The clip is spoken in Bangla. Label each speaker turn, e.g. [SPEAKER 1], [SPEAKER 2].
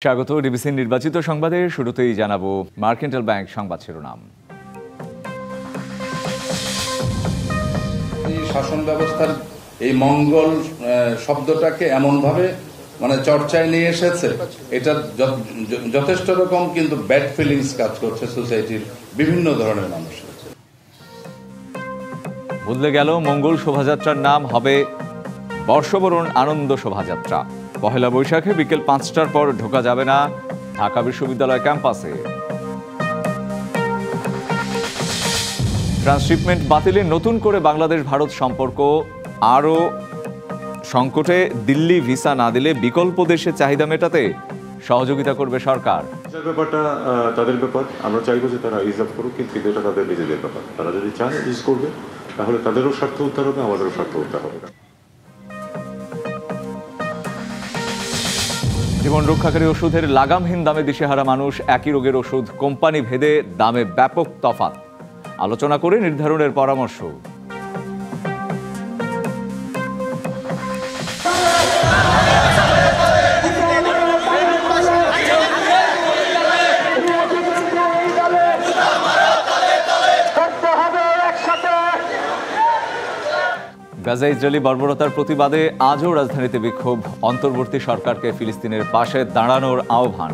[SPEAKER 1] স্বাগত ডিবিসির নির্বাচিত সংবাদে। শুরুতেই জানাবো মার্কেন্টাইল ব্যাংক সংবাদ শিরোনাম।
[SPEAKER 2] এই শাসন ব্যবস্থার এই মঙ্গল শব্দটাকে এমনভাবে চর্চায় নিয়ে এসেছে, এটা যথেষ্ট রকম কিন্তু ব্যাড ফিলিংস কাজ করছে সোসাইটির বিভিন্ন ধরনের মানুষের।
[SPEAKER 1] বদলে গেল মঙ্গল শোভাযাত্রার নাম হবে বর্ষবরণ আনন্দ শোভাযাত্রা। পহেলা বৈশাখে বিকেল 5টার পর ঢোকা যাবে না ঢাকা বিশ্ববিদ্যালয় ক্যাম্পাসে। ট্রান্সশিপমেন্ট বাতিলে নতুন করে বাংলাদেশ ভারত সম্পর্ক আরও সংকটে। দিল্লি ভিসা না দিলে বিকল্প দেশে চাহিদা মেটাতে সহযোগিতা করবে সরকার।
[SPEAKER 3] ব্যাপারটা তাদের ব্যাপার, আমরা চাইবো যে তারা রিজার্ভ করুক, কিন্তু এটা তাদের নিজেদের ব্যাপার। তারা যদি চায় ইউজ করবে, তাহলে তাদেরও স্বার্থ উদ্ধার হবে, আমাদেরও স্বার্থ উদ্ধার হবে।
[SPEAKER 1] জীবন রক্ষাকারী ওষুধের লাগামহীন দামে দিশেহারা মানুষ। একই রোগের ওষুধ কোম্পানি ভেদে দামে ব্যাপক তফাৎ। আলোচনা করে নির্ধারণের পরামর্শ। গাজা ইসরায়েলি বর্বরতার প্রতিবাদে আজও রাজধানীতে বিক্ষোভ। অন্তর্বর্তী সরকারকে ফিলিস্তিনের পাশে দাঁড়ানোর আহ্বান।